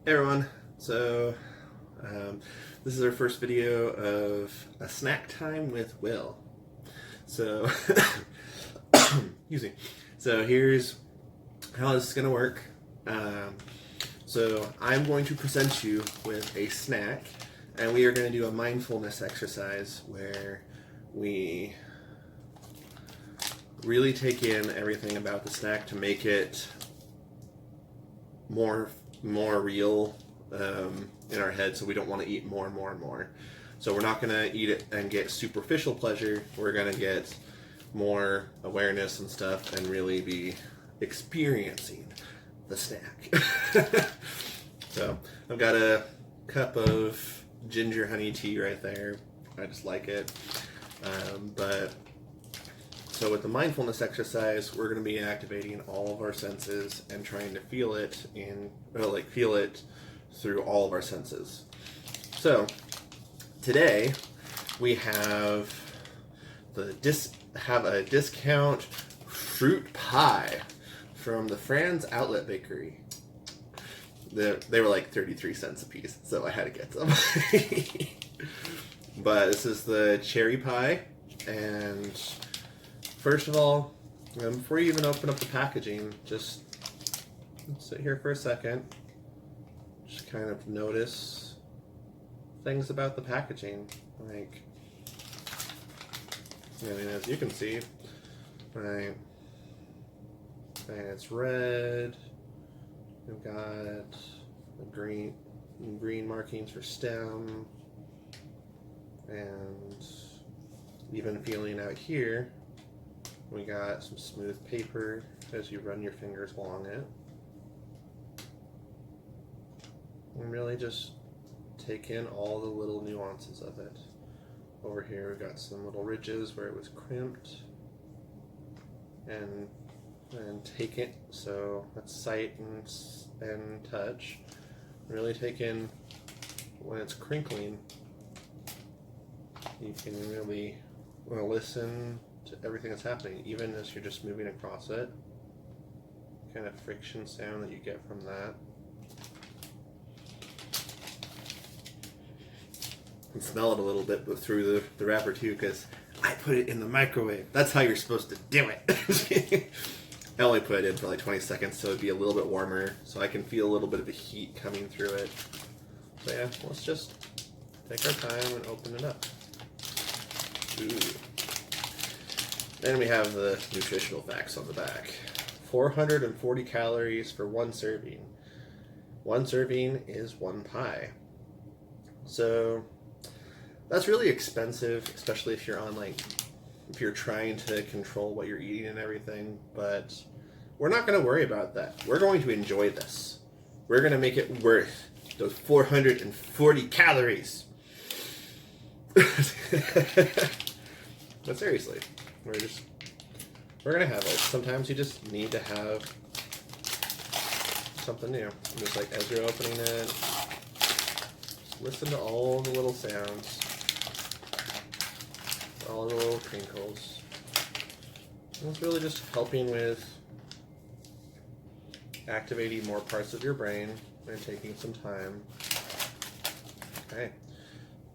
Hey everyone, so this is our first video of a snack time with Will. So, excuse me. So here's how this is going to work. So I'm going to present you with a snack, and we are going to do a mindfulness exercise where we really take in everything about the snack to make it more real in our head, so we don't want to eat more and more and more. So we're not going to eat it and get superficial pleasure. We're going to get more awareness and stuff and really be experiencing the snack. So I've got a cup of ginger honey tea right there. I just like it. So with the mindfulness exercise, we're going to be activating all of our senses and trying to feel it feel it through all of our senses. So today we have a discount fruit pie from the Franz outlet bakery. They were like 33 cents a piece, so I had to get some. But this is the cherry pie, and first of all, before you even open up the packaging, just sit here for a second. Just kind of notice things about the packaging. Like, as you can see, right, and it's red. We've got the green markings for stem, and even feeling out here, we got some smooth paper as you run your fingers along it. And really just take in all the little nuances of it. Over here we've got some little ridges where it was crimped. And take it, so that's sight and touch. Really take in when it's crinkling. You can really listen to everything that's happening, even as you're just moving across it. Kind of friction sound that you get from that. And smell it a little bit, but through the wrapper too, because I put it in the microwave. That's how you're supposed to do it. I only put it in for like 20 seconds, so it'd be a little bit warmer, so I can feel a little bit of the heat coming through it. So yeah, let's just take our time and open it up. Ooh. Then we have the nutritional facts on the back. 440 calories for one serving. One serving is one pie. So that's really expensive, especially if you're on if you're trying to control what you're eating and everything, but we're not going to worry about that. We're going to enjoy this. We're going to make it worth those 440 calories. But seriously, we're going to have it. Sometimes you just need to have something new. Just like as you're opening it, just listen to all the little sounds. All the little crinkles. And it's really just helping with activating more parts of your brain and taking some time. Okay,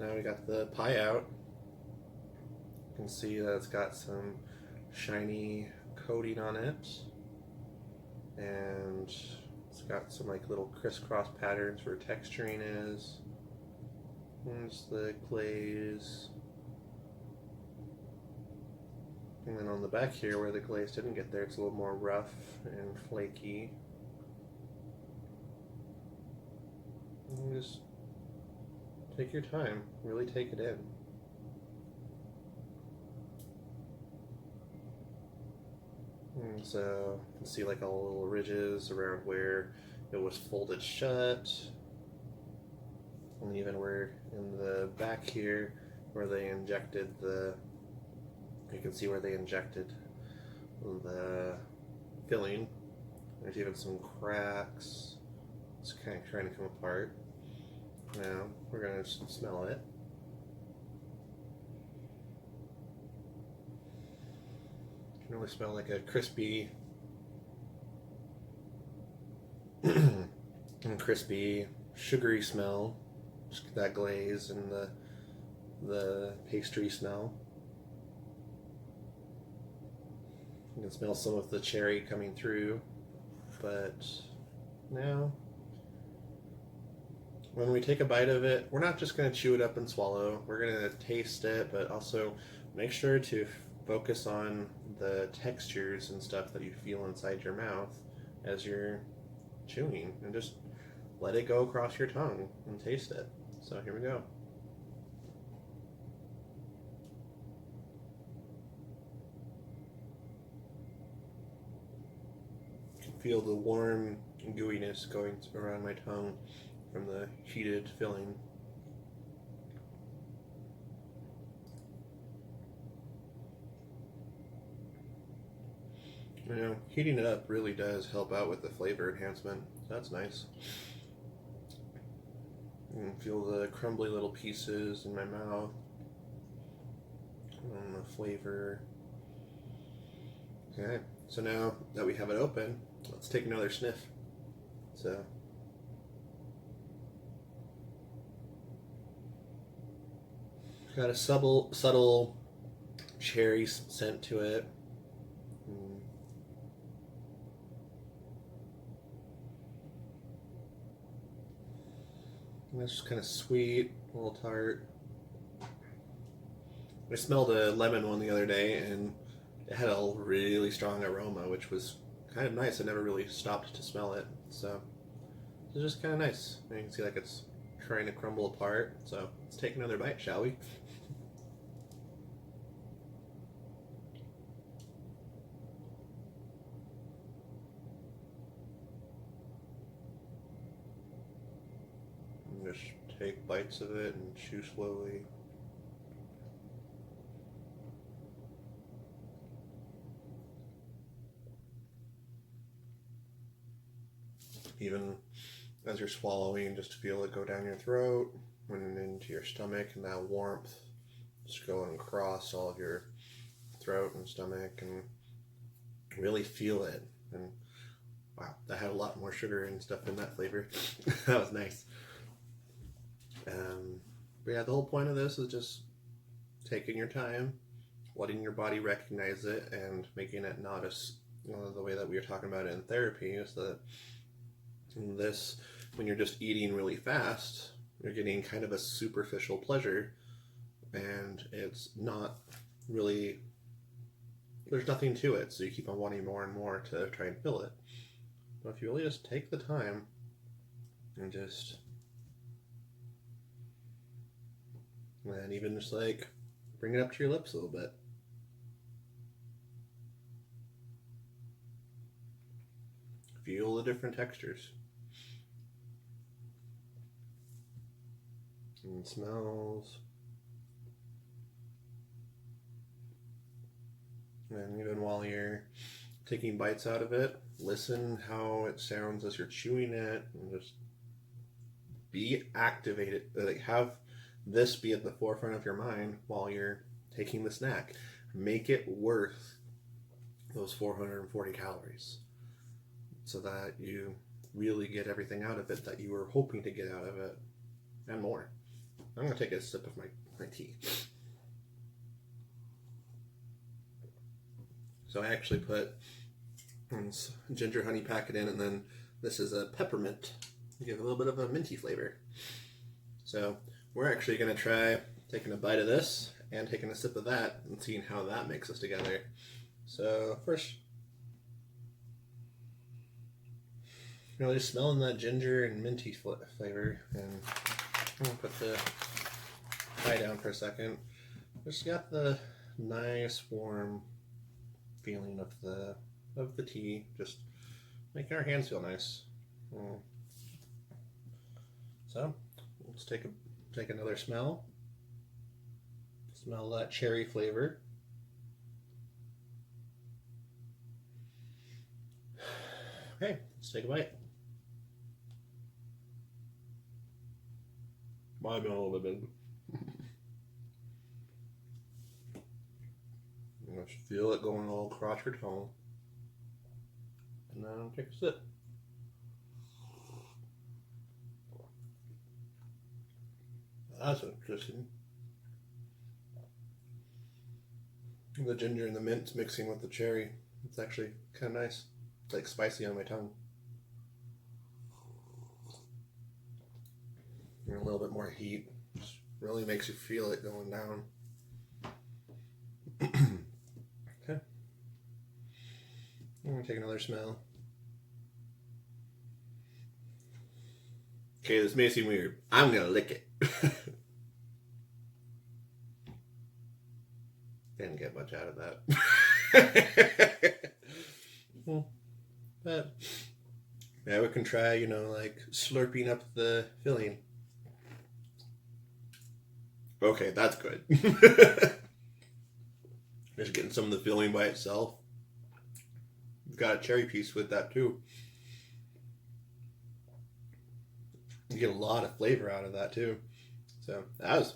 now we got the pie out. You can see that it's got some shiny coating on it, and it's got some little crisscross patterns where texturing is. There's the glaze. And then on the back here, where the glaze didn't get there, it's a little more rough and flaky. And just take your time, really take it in. And so you can see all the little ridges around where it was folded shut. And even where in the back here, where they injected you can see where they injected the filling. There's even some cracks. It's kind of trying to come apart. Now we're going to smell it. You can really smell like a crispy sugary smell, just that glaze, and the pastry smell. You can smell some of the cherry coming through, but now when we take a bite of it, we're not just going to chew it up and swallow. We're going to taste it, but also make sure to focus on the textures and stuff that you feel inside your mouth as you're chewing, and just let it go across your tongue and taste it. So here we go. You can feel the warm gooiness going around my tongue from the heated filling. You know, heating it up really does help out with the flavor enhancement. That's nice. You can feel the crumbly little pieces in my mouth and the flavor. Okay, so now that we have it open, let's take another sniff. So, got a subtle cherry scent to it. It's just kind of sweet, a little tart. I smelled a lemon one the other day, and it had a really strong aroma, which was kind of nice. I never really stopped to smell it, so it's just kind of nice. And you can see like it's trying to crumble apart. So let's take another bite, shall we? Just take bites of it and chew slowly. Even as you're swallowing, just feel it go down your throat and into your stomach, and that warmth just going across all of your throat and stomach, and really feel it. And wow, that had a lot more sugar and stuff in that flavor. That was nice. But yeah, the whole point of this is just taking your time, letting your body recognize it, and making it not as, the way that we were talking about it in therapy, is that this, when you're just eating really fast, you're getting kind of a superficial pleasure, and it's not really, there's nothing to it, so you keep on wanting more and more to try and fill it. But if you really just take the time and just, and even just like bring it up to your lips a little bit. Feel the different textures and smells. And even while you're taking bites out of it, listen how it sounds as you're chewing it, and just be activated. Like, have this be at the forefront of your mind while you're taking the snack. Make it worth those 440 calories so that you really get everything out of it that you were hoping to get out of it, and more. I'm going to take a sip of my tea. So I actually put ginger honey packet in, and then this is a peppermint. Give a little bit of a minty flavor. So we're actually going to try taking a bite of this and taking a sip of that and seeing how that mixes together. So first, really smelling that ginger and minty flavor, and I'm going to put the pie down for a second. Just got the nice warm feeling of the tea, just making our hands feel nice. So let's take another smell. Smell that cherry flavor. Okay, let's take a bite. Might be a little bit big. Just feel it going all across your tongue. And then take a sip. That's interesting. The ginger and the mint mixing with the cherry. It's actually kind of nice. It's like spicy on my tongue. And a little bit more heat. Just really makes you feel it going down. Okay. I'm going to take another smell. Okay, this may seem weird. I'm going to lick it. Didn't get much out of that. But yeah, we can try, like slurping up the filling. Okay, that's good. Just getting some of the filling by itself. We've got a cherry piece with that too. You get a lot of flavor out of that too. So that was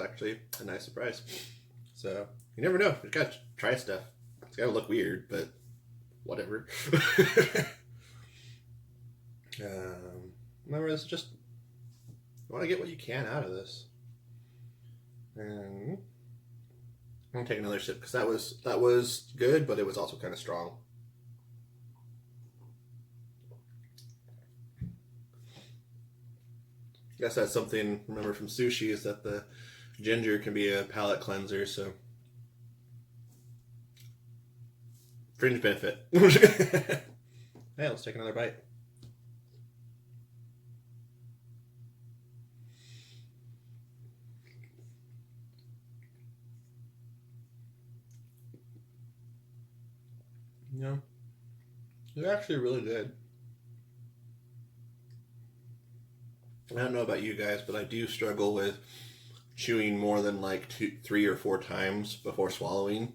actually a nice surprise. So you never know. You gotta try stuff. It's gotta look weird, but whatever. Remember, this is just, you want to get what you can out of this. And I'm gonna take another sip because that was good, but it was also kind of strong. I guess that's something, remember from sushi, is that the ginger can be a palate cleanser, so fringe benefit. Hey, let's take another bite. Yeah, they're actually really good. I don't know about you guys, but I do struggle with chewing more than like 3 or 4 times before swallowing,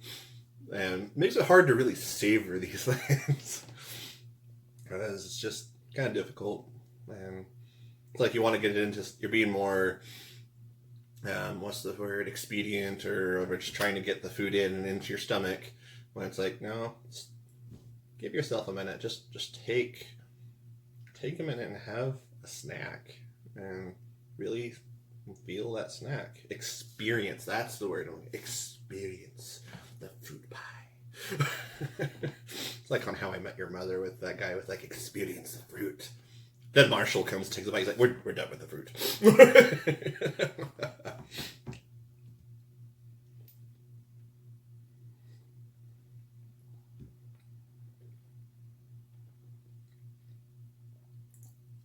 and it makes it hard to really savor these things because it's just kind of difficult. And it's like you want to get it into, you're being more what's the word, expedient, or just trying to get the food in and into your stomach, when it's like, no, give yourself a minute. Just take a minute and have a snack and really feel that snack. Experience, that's the word. Experience the fruit pie. It's like on How I Met Your Mother with that guy with like, experience the fruit. Then Marshall comes, takes the bite, he's like, we're done with the fruit.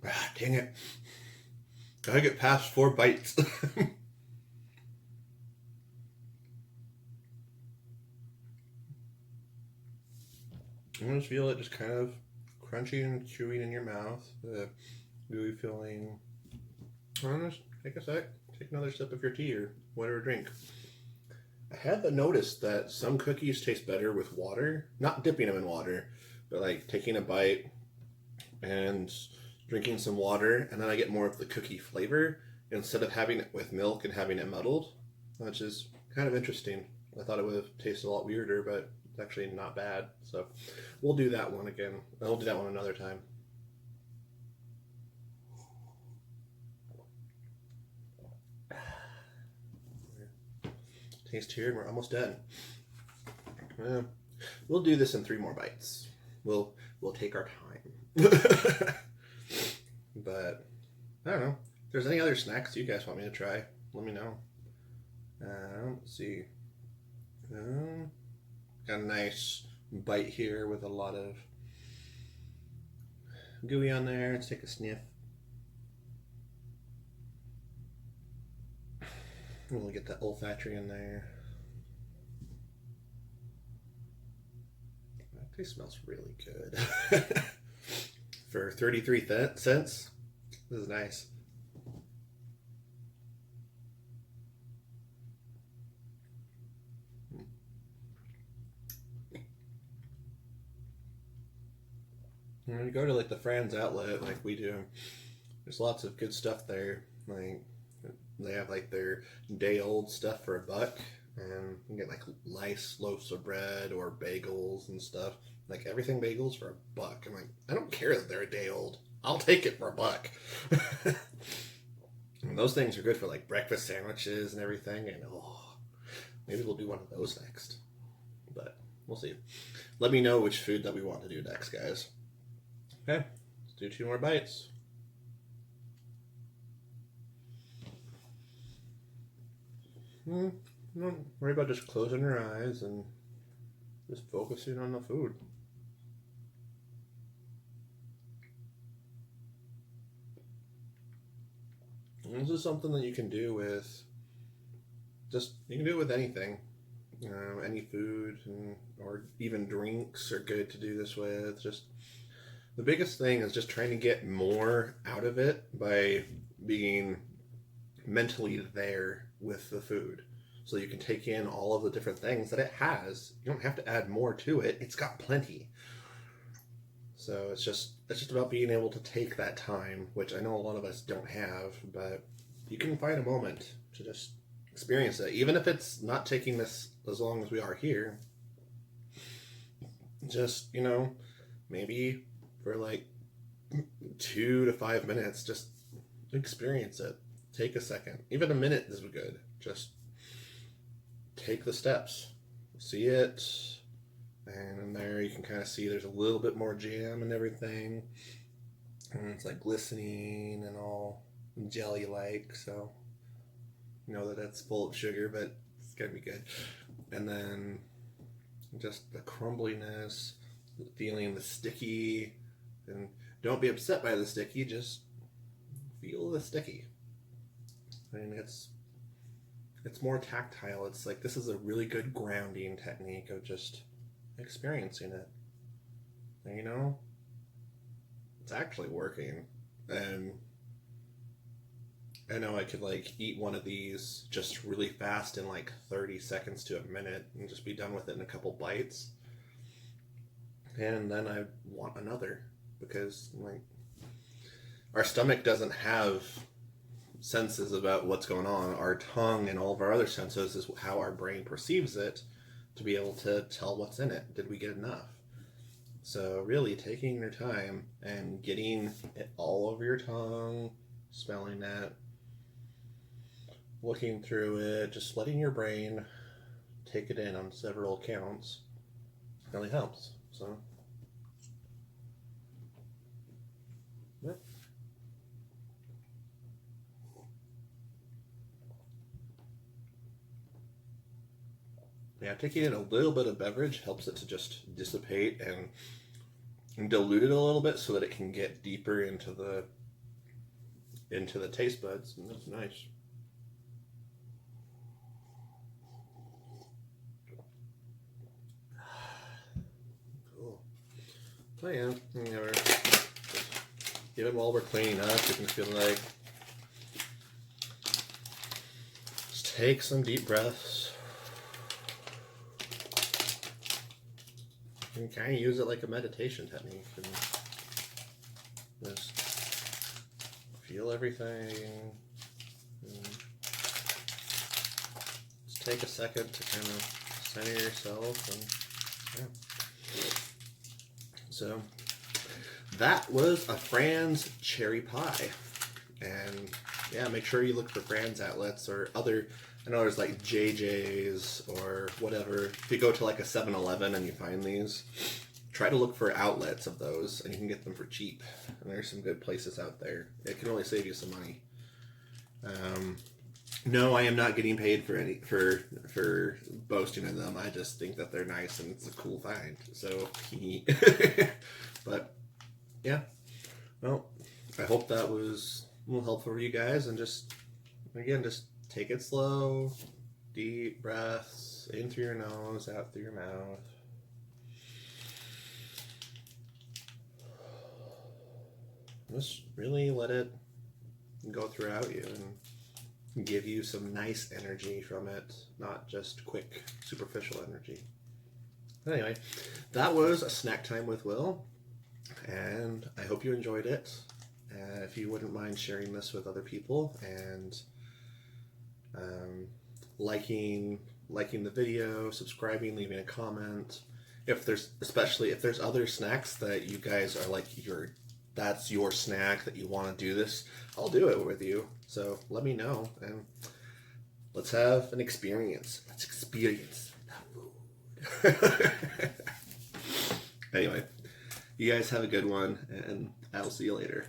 Ah, dang it. Gotta get past 4 bites. I just feel it just kind of crunching and chewing in your mouth. The gooey feeling. Just take a sec. Take another sip of your tea or whatever drink. I have noticed that some cookies taste better with water. Not dipping them in water, but like taking a bite and drinking some water, and then I get more of the cookie flavor instead of having it with milk and having it muddled, which is kind of interesting. I thought it would have tasted a lot weirder, but it's actually not bad. So we'll do that one again. I'll do that one another time. Taste here, and we're almost done. We'll do this in 3 more bites. We'll take our time. But I don't know. If there's any other snacks you guys want me to try, let me know. Let's see. Got a nice bite here with a lot of gooey on there. Let's take a sniff. We'll get that olfactory in there. That taste smells really good. For 33 cents, this is nice. When you go to like the Franz outlet, like we do, there's lots of good stuff there. Like they have like their day-old stuff for $1, and you can get like nice loaves of bread or bagels and stuff. Like everything bagels for $1. I'm like, I don't care that they're a day old. I'll take it for $1. And those things are good for like breakfast sandwiches and everything. And maybe we'll do one of those next. But we'll see. Let me know which food that we want to do next, guys. Okay, let's do 2 more bites. Don't worry about just closing your eyes and just focusing on the food. And this is something that you can do with anything. Any food or even drinks are good to do this with. Just the biggest thing is just trying to get more out of it by being mentally there with the food, so you can take in all of the different things that it has. You don't have to add more to it. It's got plenty. So it's just about being able to take that time, which I know a lot of us don't have, but you can find a moment to just experience it, even if it's not taking this as long as we are here. Just, maybe for like 2 to 5 minutes, just experience it. Take a second. Even a minute is good. Just take the steps. See it. And in there you can kind of see there's a little bit more jam and everything. And it's like glistening and all jelly-like. So you know that that's full of sugar, but it's going to be good. And then just the crumbliness, feeling the sticky. And don't be upset by the sticky. Just feel the sticky. I mean, it's more tactile. It's like, this is a really good grounding technique of just experiencing it. And, it's actually working. And I know I could like eat one of these just really fast in like 30 seconds to a minute and just be done with it in a couple bites. And then I want another, because like our stomach doesn't have senses about what's going on. Our tongue and all of our other senses is how our brain perceives it, to be able to tell what's in it. Did we get enough? So really taking your time and getting it all over your tongue, smelling that, looking through it, just letting your brain take it in on several counts really helps. So yeah. Yeah, taking in a little bit of beverage helps it to just dissipate and dilute it a little bit, so that it can get deeper into the taste buds, and that's nice. Cool. Oh yeah, even while we're cleaning up, you can feel like, just take some deep breaths. You can kind of use it like a meditation technique, and just feel everything. And just take a second to kind of center yourself, and yeah. So that was a Franz cherry pie, and yeah, make sure you look for Franz outlets or other. I know there's like JJ's or whatever. If you go to like a 7-Eleven and you find these, try to look for outlets of those, and you can get them for cheap. And there's some good places out there. It can really save you some money. No, I am not getting paid for boasting of them. I just think that they're nice and it's a cool find. So, but yeah. Well, I hope that was a little helpful for you guys, and just take it slow, deep breaths, in through your nose, out through your mouth. Just really let it go throughout you and give you some nice energy from it, not just quick, superficial energy. Anyway, that was a snack time with Will, and I hope you enjoyed it. If you wouldn't mind sharing this with other people, and liking the video, subscribing, leaving a comment. Especially if there's other snacks that you guys are like, that's your snack that you want to do this, I'll do it with you. So let me know and let's have an experience. Let's experience that food. Anyway, you guys have a good one, and I'll see you later.